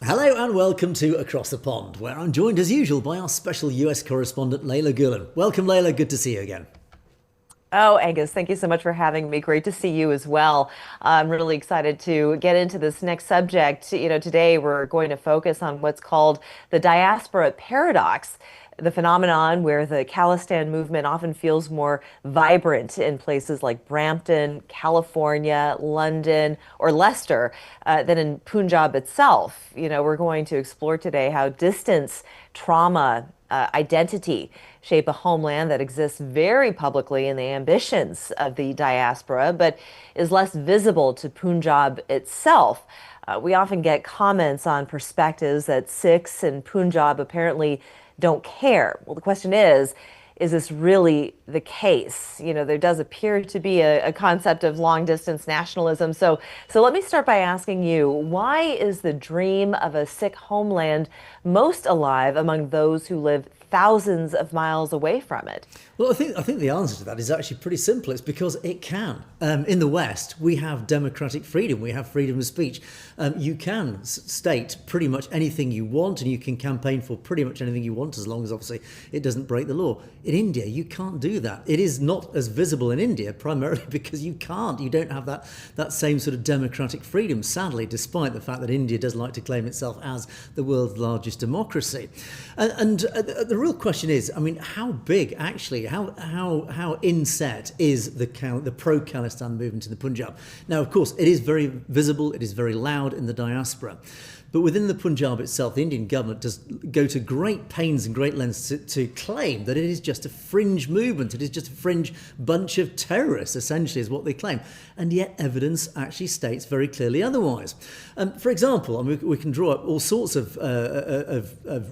Hello and welcome to Across the Pond, where I'm joined as usual by our special US correspondent, Leyla Gulen. Welcome, Leyla. Good to see you again. Oh, Angus, thank you so much for having me. Great to see you as well. I'm really excited to get into this next subject. Today we're going to focus on what's called the diaspora paradox, the phenomenon where the Khalistan movement often feels more vibrant in places like Brampton, California, London, or Leicester than in Punjab itself. We're going to explore today how distance, trauma, identity shape a homeland that exists very publicly in the ambitions of the diaspora, but is less visible to Punjab itself. We often get comments on perspectives that Sikhs in Punjab apparently don't care. Well, the question is this really the case? There does appear to be a concept of long distance nationalism. So let me start by asking you, why is the dream of a Sikh homeland most alive among those who live thousands of miles away from it? Well, I think the answer to that is actually pretty simple. It's because it can. In the West, we have democratic freedom. We have freedom of speech. You can state pretty much anything you want, and you can campaign for pretty much anything you want, as long as obviously it doesn't break the law. In India, you can't do that. It is not as visible in India, primarily because you can't. You don't have that same sort of democratic freedom, sadly, despite the fact that India does like to claim itself as the world's largest democracy. And the real question is, I mean, how big actually? How inset is the pro-Khalistan movement in the Punjab? Now, of course, it is very visible, it is very loud in the diaspora. But within the Punjab itself, the Indian government does go to great pains and great lengths to claim that it is just a fringe movement. It is just a fringe bunch of terrorists, essentially, is what they claim. And yet evidence actually states very clearly otherwise. For example, we can draw up all sorts of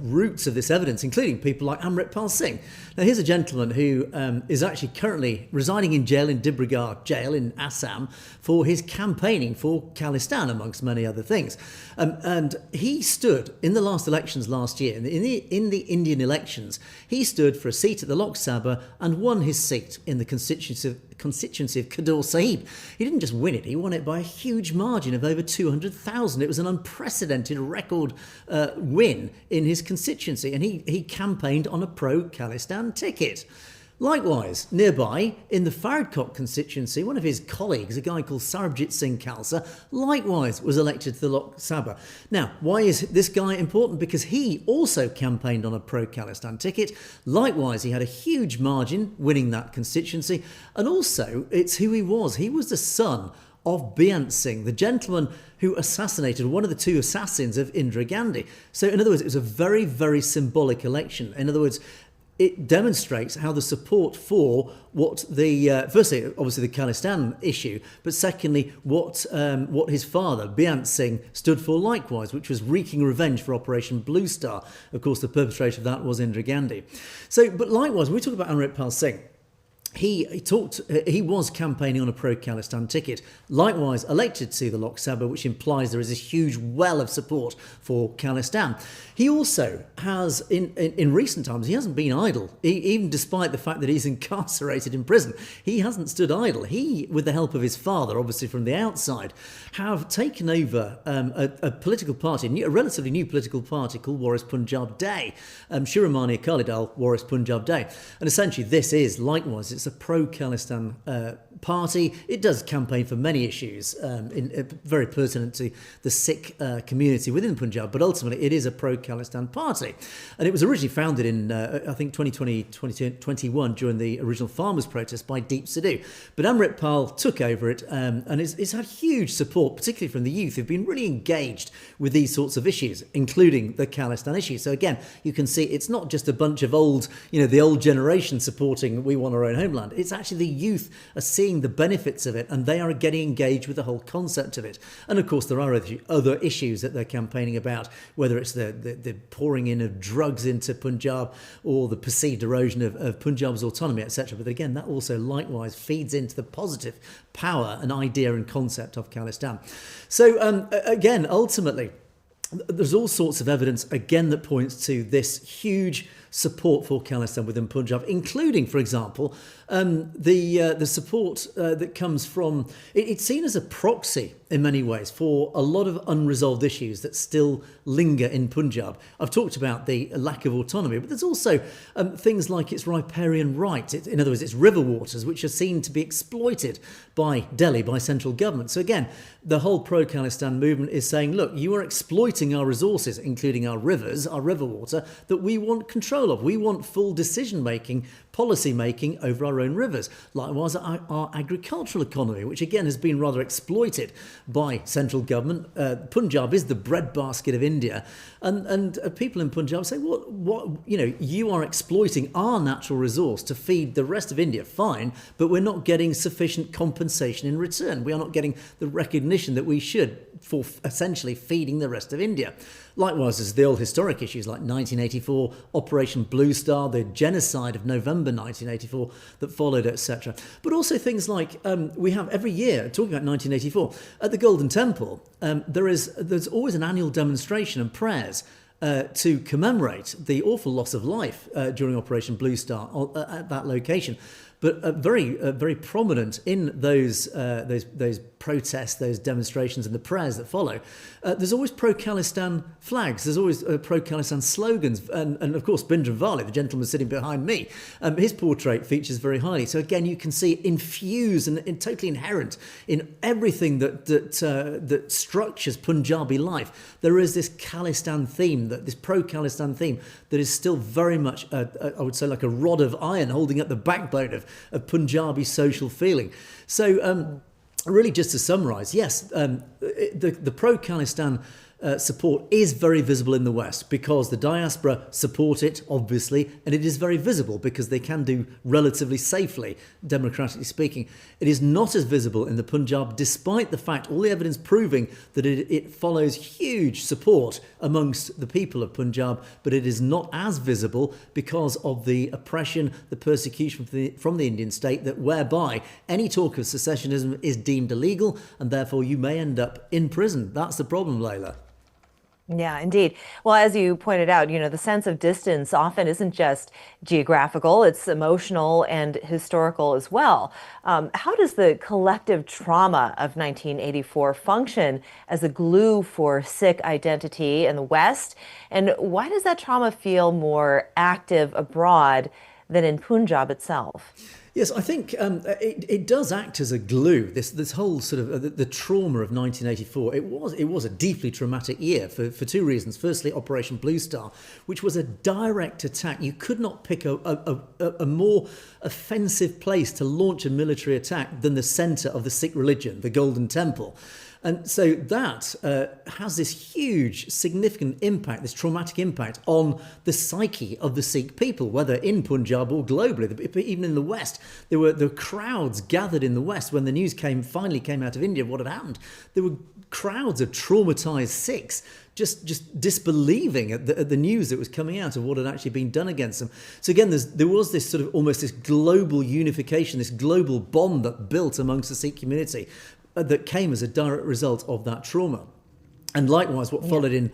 roots of this evidence, including people like Amritpal Singh. Now, here's a gentleman who is actually currently residing in jail in Dibrugarh jail in Assam for his campaigning for Khalistan, amongst many other things. And he stood in the last elections last year, in the Indian elections, he stood for a seat at the Lok Sabha and won his seat in the constituency of Kador Sahib. He didn't just win it, he won it by a huge margin of over 200,000. It was an unprecedented record win in his constituency, and he campaigned on a pro-Khalistan ticket. Likewise, nearby, in the Faridkot constituency, one of his colleagues, a guy called Sarabjit Singh Khalsa, likewise was elected to the Lok Sabha. Now, why is this guy important? Because he also campaigned on a pro-Khalistan ticket. Likewise, he had a huge margin winning that constituency. And also, it's who he was. He was the son of Beyant Singh, the gentleman who assassinated one of the two assassins of Indira Gandhi. So, in other words, it was a very, very symbolic election. In other words, it demonstrates how the support for what firstly, obviously the Khalistan issue, but secondly, what his father, Beyant Singh, stood for likewise, which was wreaking revenge for Operation Blue Star. Of course, the perpetrator of that was Indira Gandhi. So, but likewise, when we talk about Amritpal Singh, he was campaigning on a pro-Khalistan ticket, likewise elected to the Lok Sabha, which implies there is this huge well of support for Khalistan. He also has, in recent times, he hasn't been idle, even despite the fact that he's incarcerated in prison. He hasn't stood idle. He, with the help of his father, obviously from the outside, have taken over a political party, a relatively new political party called Waris Punjab Day, Shiromani Akali Dal Waris Punjab Day. And essentially this is, likewise, it's a pro-Khalistan party. It does campaign for many issues very pertinent to the Sikh community within Punjab, but ultimately it is a pro-Khalistan party. And it was originally founded in, I think, 2021 during the original farmers' protest by Deep Sidhu. But Amritpal took over it and it's had huge support, particularly from the youth who've been really engaged with these sorts of issues, including the Khalistan issue. So again, you can see it's not just a bunch of old, the old generation supporting we want our own homeland. It's actually the youth are seeing the benefits of it, and they are getting engaged with the whole concept of it. And of course, there are other issues that they're campaigning about, whether it's the pouring in of drugs into Punjab or the perceived erosion of Punjab's autonomy, etc. But again, that also likewise feeds into the positive power and idea and concept of Khalistan. So again, ultimately, there's all sorts of evidence, again, that points to this huge support for Khalistan within Punjab, including, for example, the support that comes from. It's seen as a proxy in many ways for a lot of unresolved issues that still linger in Punjab. I've talked about the lack of autonomy, but there's also things like its riparian rights. In other words, its river waters, which are seen to be exploited by Delhi, by central government. So again, the whole pro-Khalistan movement is saying, look, you are exploiting our resources, including our rivers, our river water, that we want control of. We want full decision-making, policy-making over our own rivers. Likewise, our agricultural economy, which again has been rather exploited by central government. Punjab is the breadbasket of India. And people in Punjab say, you are exploiting our natural resource to feed the rest of India, fine, but we're not getting sufficient compensation in return. We are not getting the recognition that we should for essentially feeding the rest of India. Likewise, there's the old historic issues like 1984, Operation Blue Star, the genocide of November 1984 that followed, etc. But also things like we have every year, talking about 1984, at the Golden Temple, there's always an annual demonstration and prayers to commemorate the awful loss of life during Operation Blue Star at that location. But very prominent in those protests, those demonstrations, and the prayers that follow. There's always pro-Khalistan flags. There's always pro-Khalistan slogans, and of course Bindranwale, the gentleman sitting behind me, his portrait features very highly. So again, you can see infused and totally inherent in everything that structures Punjabi life. There is this Khalistan theme, this pro-Khalistan theme, that is still very much, I would say, like a rod of iron holding up the backbone of Punjabi social feeling. So really, just to summarise, yes, the pro-Khalistan support is very visible in the West because the diaspora support it, obviously, and it is very visible because they can do relatively safely, democratically speaking. It is not as visible in the Punjab, despite the fact, all the evidence proving that it follows huge support amongst the people of Punjab, but it is not as visible because of the oppression, the persecution from the Indian state, that whereby any talk of secessionism is deemed illegal, and therefore you may end up in prison. That's the problem, Leyla. Yeah, indeed. Well, as you pointed out, the sense of distance often isn't just geographical, it's emotional and historical as well. How does the collective trauma of 1984 function as a glue for Sikh identity in the West? And why does that trauma feel more active abroad than in Punjab itself? Yes, I think it does act as a glue. This whole sort of the trauma of 1984. It was a deeply traumatic year for two reasons. Firstly, Operation Blue Star, which was a direct attack. You could not pick a more offensive place to launch a military attack than the centre of the Sikh religion, the Golden Temple. And so that has this huge, significant impact, this traumatic impact on the psyche of the Sikh people, whether in Punjab or globally. Even in the West, there were crowds gathered in the West when the news finally came out of India of what had happened. There were crowds of traumatized Sikhs just disbelieving at the news that was coming out of what had actually been done against them. So again, there was this sort of almost this global unification, this global bond that built amongst the Sikh community that came as a direct result of that trauma. And likewise, what followed in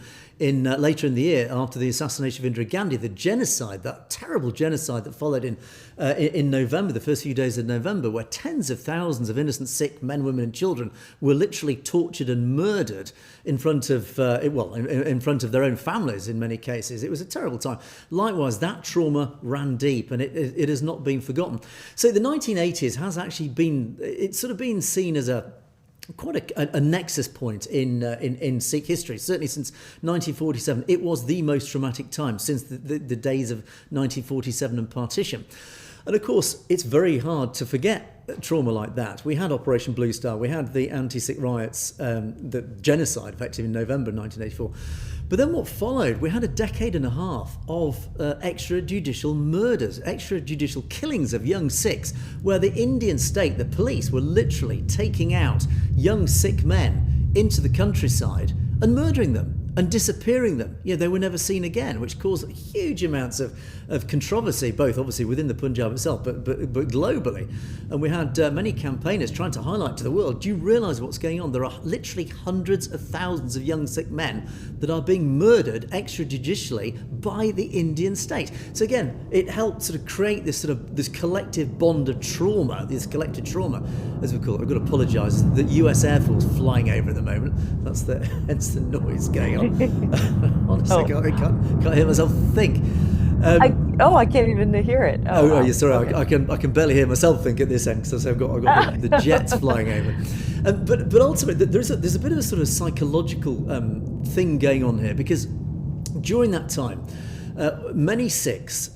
later in the year, after the assassination of Indira Gandhi, the genocide, that terrible genocide that followed in November, the first few days of November, where tens of thousands of innocent Sikh men, women, and children were literally tortured and murdered in front of in front of their own families in many cases. It was a terrible time. Likewise, that trauma ran deep, and it has not been forgotten. So the 1980s has actually been seen as quite a nexus point in Sikh history. Certainly since 1947, it was the most traumatic time since the days of 1947 and partition. And of course, it's very hard to forget trauma like that. We had Operation Blue Star, we had the anti-Sikh riots, the genocide effective in November 1984. But then what followed, we had a decade and a half of extrajudicial murders, extrajudicial killings of young Sikhs, where the Indian state, the police, were literally taking out young Sikh men into the countryside and murdering them. and disappearing them. They were never seen again, which caused huge amounts of controversy, both obviously within the Punjab itself, but globally. And we had many campaigners trying to highlight to the world, do you realise what's going on? There are literally hundreds of thousands of young Sikh men that are being murdered extrajudicially by the Indian state. So again, it helped sort of create this collective bond of trauma, this collective trauma, as we call it. I've got to apologise. The US Air Force flying over at the moment. That's hence the noise going on. Honestly, I can't hear myself think. I can't even hear it. Wow. Yeah, sorry, okay. I can barely hear myself think at this end because I've got the jets flying over. But ultimately, there's a bit of a sort of psychological thing going on here, because during that time, many Sikhs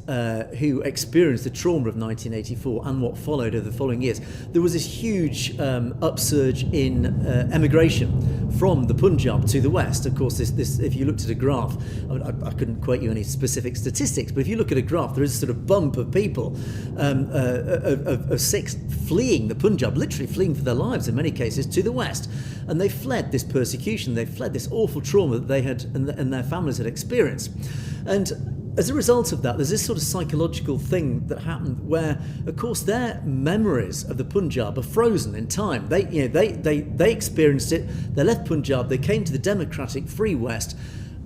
who experienced the trauma of 1984 and what followed over the following years, there was this huge upsurge in emigration from the Punjab to the West. Of course, this if you looked at a graph, I couldn't quote you any specific statistics, but if you look at a graph, there is a sort of bump of people, of Sikhs fleeing the Punjab, literally fleeing for their lives in many cases, to the West. And they fled this persecution, they fled this awful trauma that they had and their families had experienced. And as a result of that, there's this sort of psychological thing that happened where, of course, their memories of the Punjab are frozen in time. They experienced it, they left Punjab, they came to the democratic free West,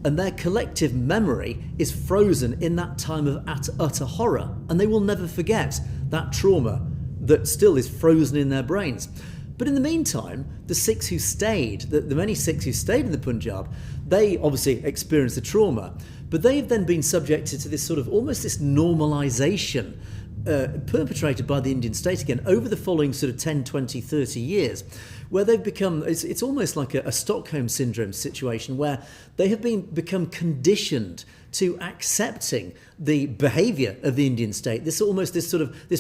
and their collective memory is frozen in that time of utter horror. And they will never forget that trauma that still is frozen in their brains. But in the meantime, the Sikhs who stayed, the many Sikhs who stayed in the Punjab, they obviously experienced the trauma, but they've then been subjected to this sort of almost this normalisation perpetrated by the Indian state again over the following sort of 10, 20, 30 years, where they've become, it's almost like a Stockholm syndrome situation where they have become conditioned to accepting the behaviour of the Indian state, this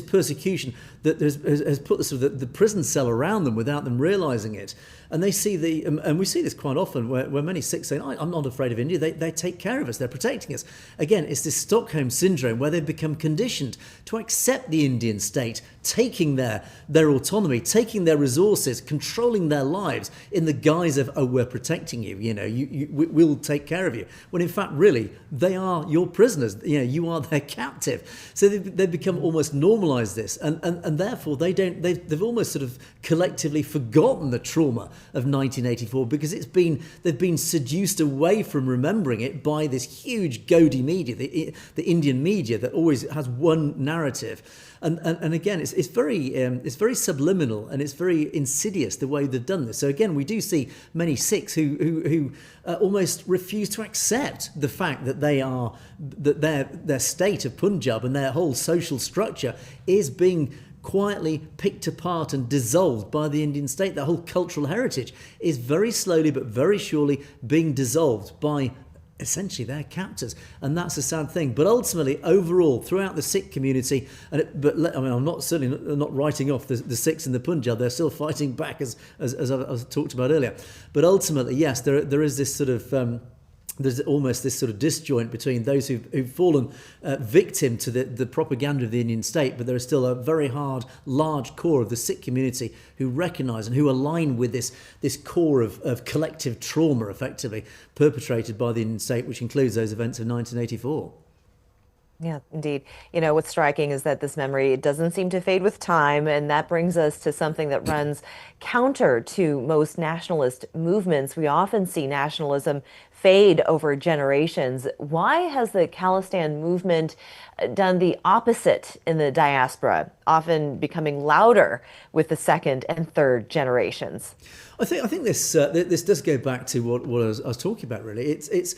persecution that has put the prison cell around them without them realising it. And they see and we see this quite often where many Sikhs say, I'm not afraid of India, they take care of us, they're protecting us. Again, it's this Stockholm syndrome where they've become conditioned to accept the Indian state taking their autonomy, taking their resources, controlling their lives in the guise of, we're protecting you, we'll take care of you. When in fact, really, they are your prisoners, you are their captive. So they've become almost normalised this, and therefore they've almost sort of collectively forgotten the trauma of 1984 because they've been seduced away from remembering it by this huge Gaudy media, the Indian media that always has one narrative. And again, it's very subliminal and it's very insidious the way they've done this. So again, we do see many Sikhs who almost refuse to accept the fact that their state of Punjab and their whole social structure is being quietly picked apart and dissolved by the Indian state. Their whole cultural heritage is very slowly but very surely being dissolved by essentially their captors, and that's a sad thing. But ultimately, overall, throughout the Sikh community, I'm not writing off the Sikhs in the Punjab. They're still fighting back, as I've talked about earlier. But ultimately, yes, there is this sort of there's almost this sort of disjoint between those who've fallen victim to the propaganda of the Indian state, but there is still a very large core of the Sikh community who recognise and who align with this core of collective trauma, effectively, perpetrated by the Indian state, which includes those events of 1984. Yeah, indeed. What's striking is that this memory doesn't seem to fade with time, and that brings us to something that runs counter to most nationalist movements. We often see nationalism fade over generations. Why has the Khalistan movement done the opposite in the diaspora, often becoming louder with the second and third generations? I think this does go back to what I was talking about, really. It's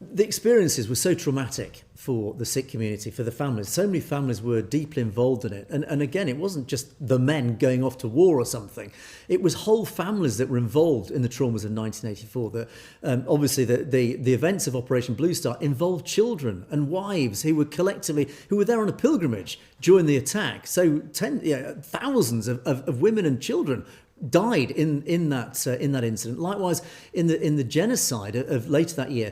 the experiences were so traumatic for the Sikh community, for the families. So many families were deeply involved in it. And again, it wasn't just the men going off to war or something. It was whole families that were involved in the traumas of 1984. Obviously, the events of Operation Blue Star involved children and wives who were there on a pilgrimage during the attack. So thousands of women and children died in that incident. Likewise, in the genocide of later that year,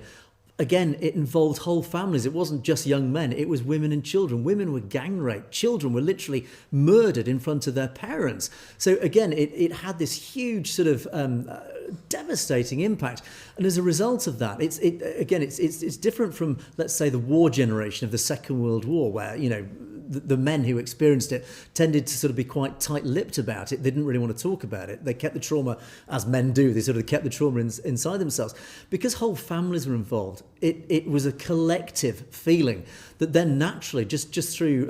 again, it involved whole families. It wasn't just young men, it was women and children. Women were gang raped, children were literally murdered in front of their parents. So again, it had this huge sort of devastating impact. And as a result of that, it's different from, let's say, the war generation of the Second World War, where, you know, the men who experienced it tended to sort of be quite tight-lipped about it. They didn't really want to talk about it. They kept the trauma, as men do, they sort of kept the trauma inside themselves. Because whole families were involved, it was a collective feeling that then naturally, just through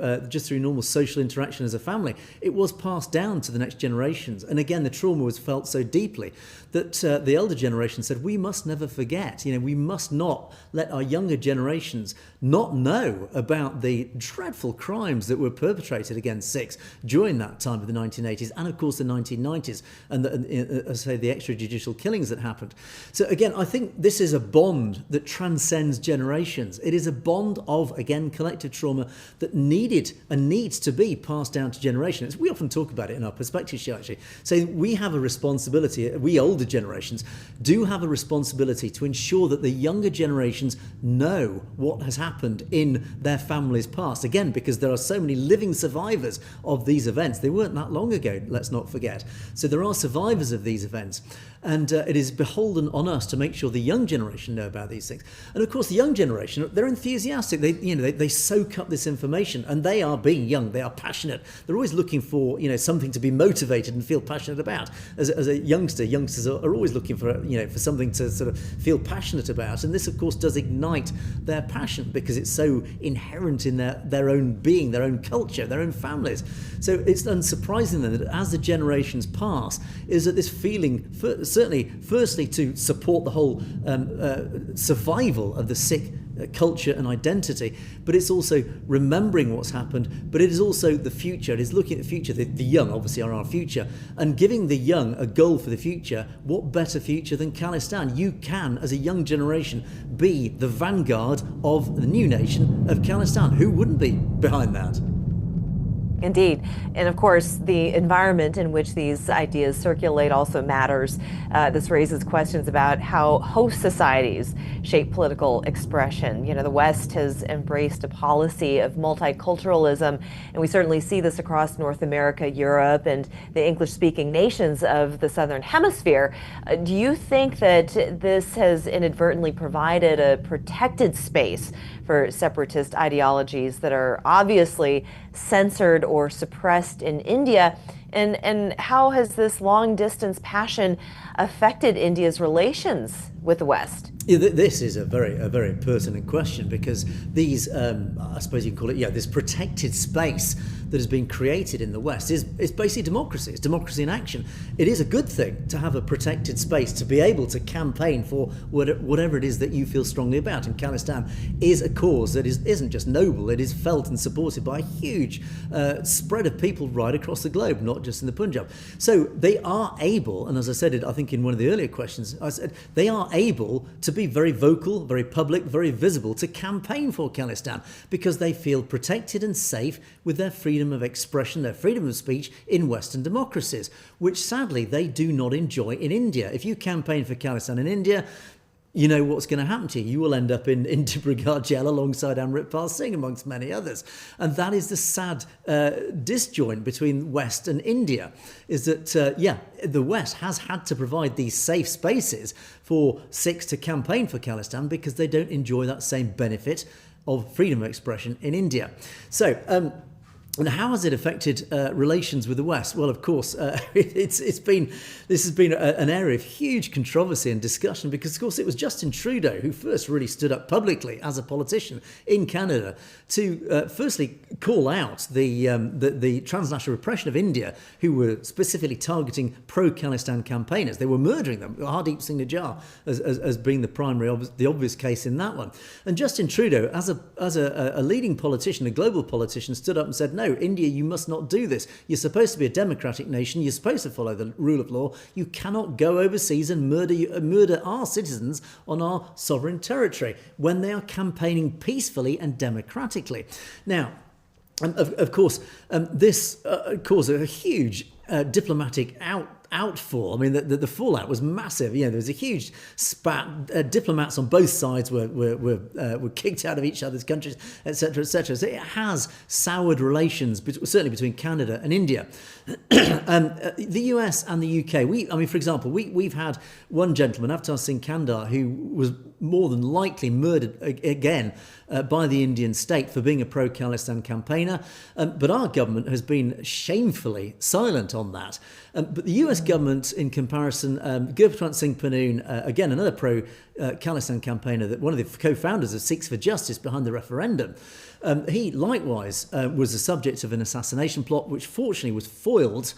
normal social interaction as a family, it was passed down to the next generations. And again, the trauma was felt so deeply that the elder generation said, we must never forget. You know, we must not let our younger generations not know about the dreadful crimes that were perpetrated against Sikhs during that time of the 1980s and, of course, the 1990s, and as I say, the extrajudicial killings that happened. So again, I think this is a bond that transcends generations. It is a bond of, again, collective trauma that needed and needs to be passed down to generations. We often talk about it in our perspective show, actually. So we have a responsibility, we older generations do have a responsibility to ensure that the younger generations know what has happened in their family's past. Again, because there are so many living survivors of these events. They weren't that long ago, let's not forget. So there are survivors of these events. And it is beholden on us to make sure the young generation know about these things. And of course, the young generation, they're enthusiastic. They soak up this information, and they are, being young, they are passionate. They're always looking for, you know, something to be motivated and feel passionate about. As a youngster, youngsters are always looking for, you know, for something to sort of feel passionate about. And this, of course, does ignite their passion because it's so inherent in their own being, their own culture, their own families. So it's unsurprising then that as the generations pass, is that this feeling, certainly, firstly, to support the whole survival of the Sikh culture and identity, but it's also remembering what's happened, but it is also the future. It is looking at the future. The young obviously are our future, and giving the young a goal for the future. What better future than Khalistan? You can, as a young generation, be the vanguard of the new nation of Khalistan. Who wouldn't be behind that? Indeed. And of course, the environment in which these ideas circulate also matters. This raises questions about how host societies shape political expression. You know, the West has embraced a policy of multiculturalism, and we certainly see this across North America, Europe, and the English-speaking nations of the Southern Hemisphere. Do you think that this has inadvertently provided a protected space for separatist ideologies that are obviously censored or suppressed in India? And how has this long distance passion affected India's relations with the West? Yeah, this is a very pertinent question, because these, I suppose you can call it, this protected space that has been created in the West is basically democracy. It's democracy in action. It is a good thing to have a protected space to be able to campaign for whatever it is that you feel strongly about. And Khalistan is a cause that isn't just noble, it is felt and supported by a huge spread of people right across the globe, not just in the Punjab. So they are able, and as I said, I think in one of the earlier questions, I said they are able to be very vocal, very public, very visible, to campaign for Khalistan, because they feel protected and safe with their freedom of expression, their freedom of speech in Western democracies, which sadly they do not enjoy in India. If you campaign for Khalistan in India, you know what's going to happen to you. You will end up in Dibrugarh jail alongside Amritpal Singh, amongst many others. And that is the sad disjoint between West and India, is that, the West has had to provide these safe spaces for Sikhs to campaign for Khalistan because they don't enjoy that same benefit of freedom of expression in India. So, and how has it affected relations with the West? Well, of course, this has been an area of huge controversy and discussion, because, of course, it was Justin Trudeau who first really stood up publicly as a politician in Canada to firstly call out the transnational repression of India, who were specifically targeting pro-Khalistan campaigners. They were murdering them. Hardeep Singh Nijjar as being the obvious case in that one. And Justin Trudeau, as a leading politician, a global politician, stood up and said, no, India, you must not do this. You're supposed to be a democratic nation. You're supposed to follow the rule of law. You cannot go overseas and murder our citizens on our sovereign territory when they are campaigning peacefully and democratically. Now, of course, this caused a huge diplomatic outfall. I mean, the fallout was massive. There was a huge spat. Diplomats on both sides were kicked out of each other's countries, etc., etc. So it has soured relations, certainly between Canada and India. The US and the UK. For example, we've had one gentleman, Avtar Singh Kandar, who was more than likely murdered again by the Indian state for being a pro-Khalistan campaigner. But our government has been shamefully silent on that. But the US government, in comparison, Gurpratwant Singh Pannoon, again, another pro-Khalistan campaigner, that one of the co-founders of Sikhs for Justice behind the referendum, he likewise was the subject of an assassination plot, which fortunately was foiled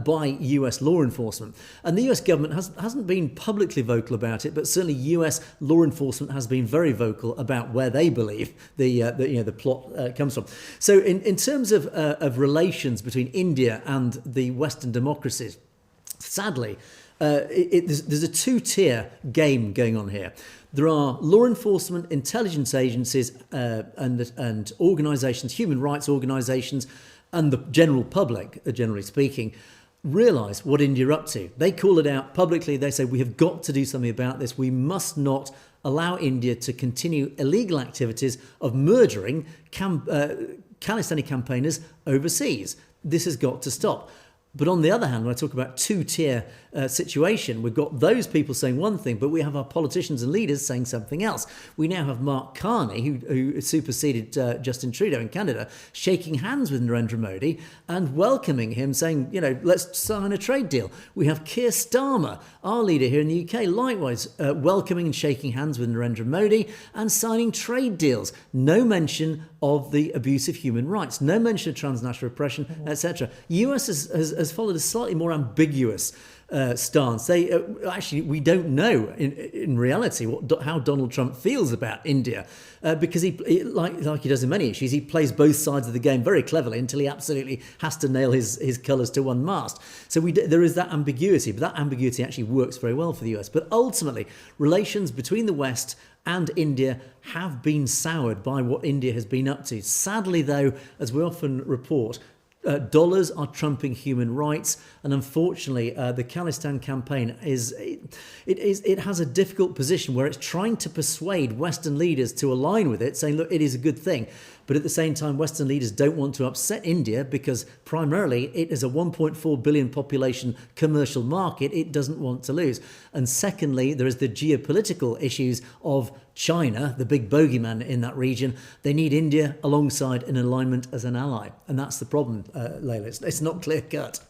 by US law enforcement. And the US government hasn't been publicly vocal about it, but certainly US law enforcement has been very vocal about where they believe the plot comes from. So in terms of relations between India and the Western democracies, sadly, there's a two-tier game going on here. There are law enforcement, intelligence agencies, and organisations, human rights organisations, and the general public, generally speaking, realise what India are up to. They call it out publicly. They say, we have got to do something about this. We must not allow India to continue illegal activities of murdering Khalistani campaigners overseas. This has got to stop. But on the other hand, when I talk about two-tier situation, we've got those people saying one thing, but we have our politicians and leaders saying something else. We now have Mark Carney, who superseded Justin Trudeau in Canada, shaking hands with Narendra Modi and welcoming him, saying, let's sign a trade deal. We have Keir Starmer, our leader here in the UK, likewise welcoming and shaking hands with Narendra Modi and signing trade deals. No mention of the abuse of human rights, no mention of transnational repression, etc. US has followed a slightly more ambiguous stance. We don't know in reality how Donald Trump feels about India, because he like he does in many issues, he plays both sides of the game very cleverly until he absolutely has to nail his colours to one mast. So there is that ambiguity, but that ambiguity actually works very well for the US. But ultimately, relations between the West and India have been soured by what India has been up to. Sadly, though, as we often report, dollars are trumping human rights, and unfortunately, the Khalistan campaign it has a difficult position where it's trying to persuade Western leaders to align with it, saying, look, it is a good thing. But at the same time, Western leaders don't want to upset India because primarily it is a 1.4 billion population commercial market it doesn't want to lose. And secondly, there is the geopolitical issues of China, the big bogeyman in that region. They need India alongside in alignment as an ally. And that's the problem, Leyla. It's not clear cut.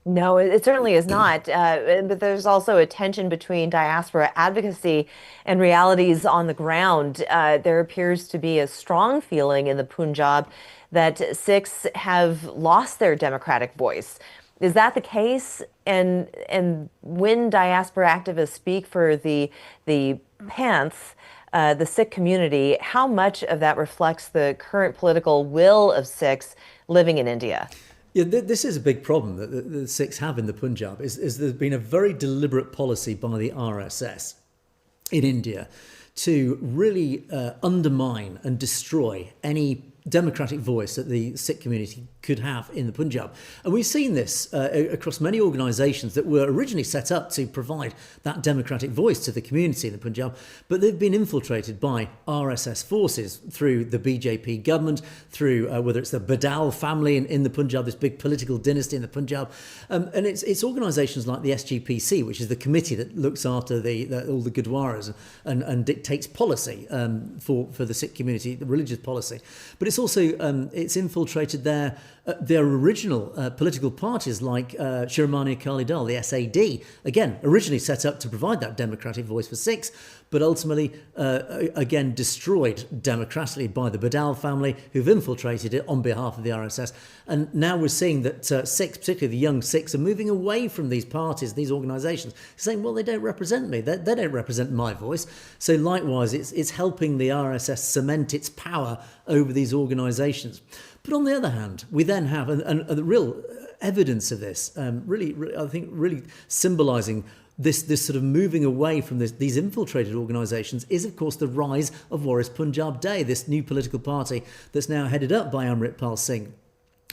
No, it certainly is not. But there's also a tension between diaspora advocacy and realities on the ground. There appears to be a strong feeling in the Punjab that Sikhs have lost their democratic voice. Is that the case? And when diaspora activists speak for the Panth, the Sikh community, how much of that reflects the current political will of Sikhs living in India? Yeah, this is a big problem that the Sikhs have in the Punjab. Is there's been a very deliberate policy by the RSS in India to really undermine and destroy any democratic voice that the Sikh community could have in the Punjab. And we've seen this across many organisations that were originally set up to provide that democratic voice to the community in the Punjab, but they've been infiltrated by RSS forces through the BJP government, through whether it's the Badal family in the Punjab, this big political dynasty in the Punjab. And it's organisations like the SGPC, which is the committee that looks after all the Gurdwaras and dictates policy for the Sikh community, the religious policy. But it's also it's infiltrated their original political parties like Shiromani Akali Dal, the SAD, again originally set up to provide that democratic voice for Sikhs, but ultimately again destroyed democratically by the Badal family, who've infiltrated it on behalf of the RSS. And now we're seeing that Sikhs, particularly the young Sikhs, are moving away from these parties, these organisations, saying, well, they don't represent me, they don't represent my voice. So likewise, it's helping the RSS cement its power over these organisations. But on the other hand, we then have, and the real evidence of this, really symbolising this sort of moving away from these infiltrated organisations is, of course, the rise of Waris Punjab Day, this new political party that's now headed up by Amritpal Singh.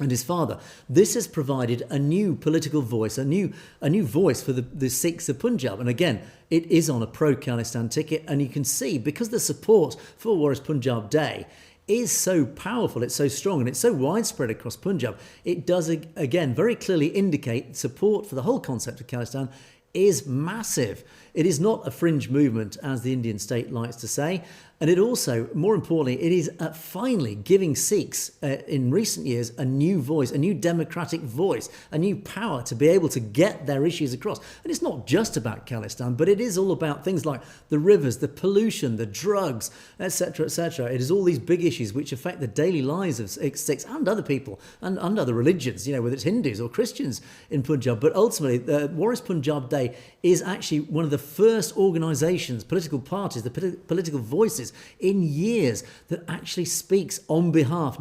and his father. This has provided a new political voice, a new voice for the Sikhs of Punjab. And again, it is on a pro-Khalistan ticket, and you can see, because the support for What is Punjab Day is so powerful, it's so strong, and it's so widespread across Punjab, it does again very clearly indicate support for the whole concept of Khalistan is massive. It is not a fringe movement, as the Indian state likes to say. And it also, more importantly, it is finally giving Sikhs in recent years a new voice, a new democratic voice, a new power to be able to get their issues across. And it's not just about Khalistan, but it is all about things like the rivers, the pollution, the drugs, etc., etc. It is all these big issues which affect the daily lives of Sikhs and other people and other religions, whether it's Hindus or Christians in Punjab. But ultimately, What is Punjab Day is actually one of the first organisations, political parties, the political voices in years that actually speaks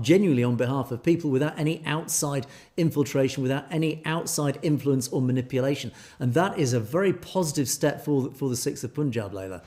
genuinely on behalf of people without any outside infiltration, without any outside influence or manipulation. And that is a very positive step for the Sikhs of Punjab, Leyla.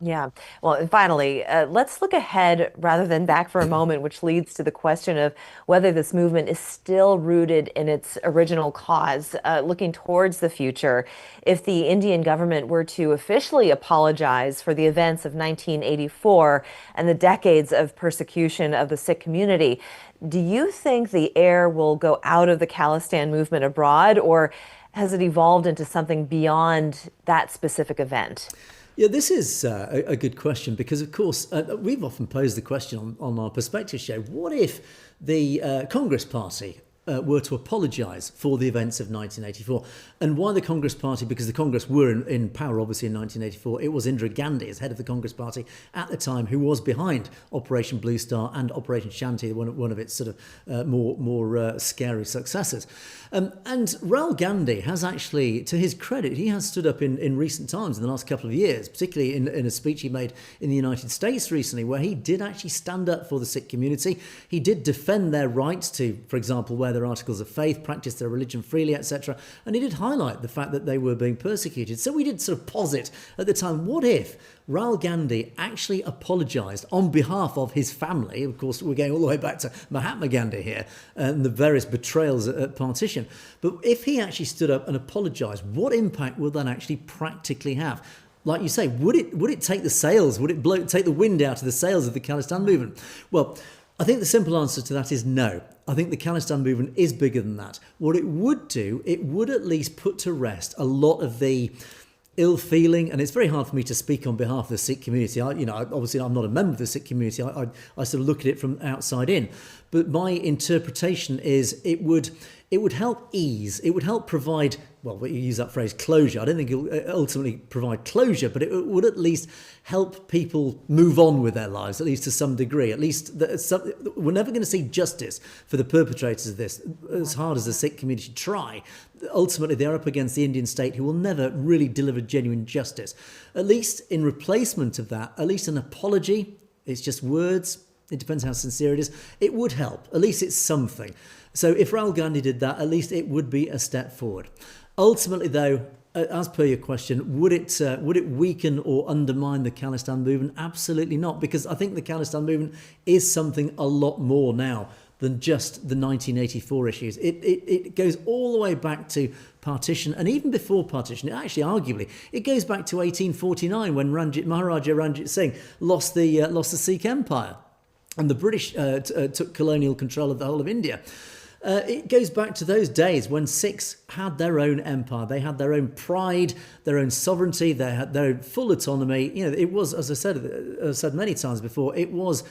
Yeah. Well, and finally, let's look ahead rather than back for a moment, which leads to the question of whether this movement is still rooted in its original cause, looking towards the future. If the Indian government were to officially apologize for the events of 1984 and the decades of persecution of the Sikh community, do you think the air will go out of the Khalistan movement abroad, or has it evolved into something beyond that specific event? Yeah, this is a good question because, of course, we've often posed the question on our Perspective show, what if the Congress Party were to apologise for the events of 1984? And why the Congress Party? Because the Congress were in power, obviously, in 1984. It was Indira Gandhi, as head of the Congress Party at the time, who was behind Operation Blue Star and Operation Shanti, one of its sort of more scary successors. And Rahul Gandhi has actually, to his credit, he has stood up in recent times, in the last couple of years, particularly in a speech he made in the United States recently, where he did actually stand up for the Sikh community. He did defend their rights to, for example, wear their articles of faith, practice their religion freely, etc. And he did highlight the fact that they were being persecuted. So we did sort of posit at the time, what if Rahul Gandhi actually apologised on behalf of his family? Of course, we're going all the way back to Mahatma Gandhi here and the various betrayals at partition. But if he actually stood up and apologised, what impact would that actually practically have? Like you say, would it take the sails? Would it take the wind out of the sails of the Khalistan movement? Well, I think the simple answer to that is no. I think the Khalistan movement is bigger than that. What it would do, it would at least put to rest a lot of the ill feeling, and it's very hard for me to speak on behalf of the Sikh community. Obviously I'm not a member of the Sikh community. I sort of look at it from outside in, but my interpretation is it would help ease. It would help provide, well, you use that phrase, closure. I don't think it'll ultimately provide closure, but it would at least help people move on with their lives, at least to some degree. At least we're never going to see justice for the perpetrators of this, as hard as the Sikh community try. Ultimately, they're up against the Indian state, who will never really deliver genuine justice. At least in replacement of that, at least an apology, it's just words. It depends how sincere it is. It would help. At least it's something. So if Rahul Gandhi did that, at least it would be a step forward. Ultimately, though, as per your question, would it weaken or undermine the Khalistan movement? Absolutely not, because I think the Khalistan movement is something a lot more now than just the 1984 issues. It goes all the way back to partition, and even before partition, actually arguably, it goes back to 1849 when Maharaja Ranjit Singh lost the Sikh Empire, and the British took colonial control of the whole of India. It goes back to those days when Sikhs had their own empire. They had their own pride, their own sovereignty, they had their own full autonomy. It was, as I said many times before, it was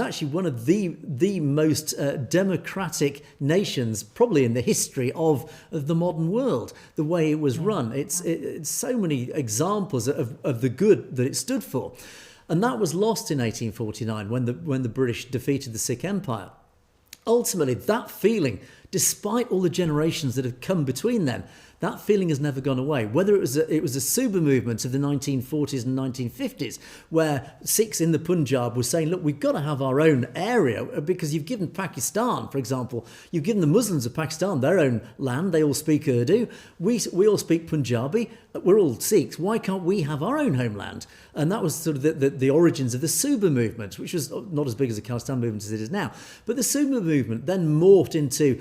actually one of the most democratic nations probably in the history of the modern world. The way it was run, it's so many examples of the good that it stood for, and that was lost in 1849 when the British defeated the Sikh Empire. Ultimately, that feeling, despite all the generations that have come between them, that feeling has never gone away. Whether it was a Suba movement of the 1940s and 1950s, where Sikhs in the Punjab were saying, look, we've got to have our own area, because you've given Pakistan, for example, you've given the Muslims of Pakistan their own land. They all speak Urdu. We all speak Punjabi. we're all Sikhs. Why can't we have our own homeland? And that was sort of the origins of the Suba movement, which was not as big as the Khalistan movement as it is now. But the Suba movement then morphed into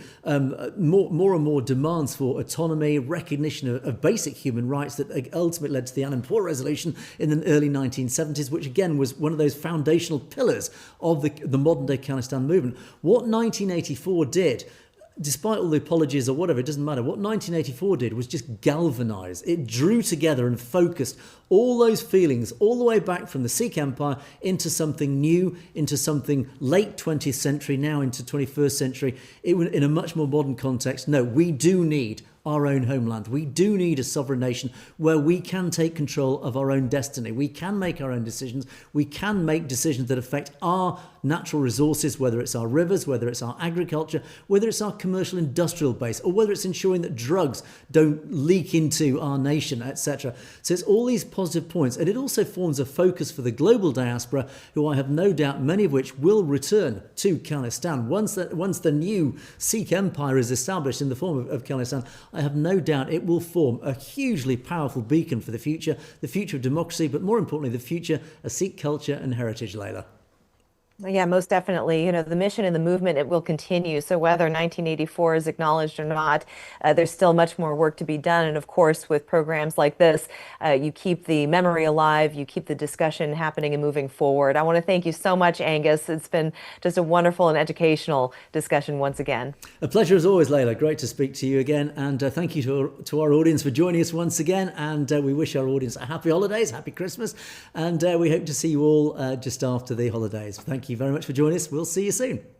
more and more demands for autonomy, recognition of basic human rights that ultimately led to the Anandpur Resolution in the early 1970s, which again was one of those foundational pillars of the modern-day Khalistan movement. What 1984 did, despite all the apologies or whatever, it doesn't matter. What 1984 did was just galvanise. It drew together and focused all those feelings all the way back from the Sikh Empire into something new, into something late 20th century, now into 21st century, in a much more modern context. No, we do need our own homeland. We do need a sovereign nation where we can take control of our own destiny. We can make our own decisions. We can make decisions that affect our natural resources, whether it's our rivers, whether it's our agriculture, whether it's our commercial industrial base, or whether it's ensuring that drugs don't leak into our nation, etc. So it's all these positive points. And it also forms a focus for the global diaspora, who I have no doubt many of which will return to Khalistan. Once the new Sikh empire is established in the form of Khalistan, I have no doubt it will form a hugely powerful beacon for the future of democracy, but more importantly, the future of Sikh culture and heritage, Leyla. Yeah, most definitely. The mission and the movement, it will continue. So whether 1984 is acknowledged or not, there's still much more work to be done. And of course, with programs like this, you keep the memory alive, you keep the discussion happening and moving forward. I want to thank you so much, Angus. It's been just a wonderful and educational discussion once again. A pleasure as always, Leyla. Great to speak to you again. And thank you to our audience for joining us once again. And we wish our audience a happy holidays, happy Christmas. And we hope to see you all just after the holidays. Thank you very much for joining us. We'll see you soon.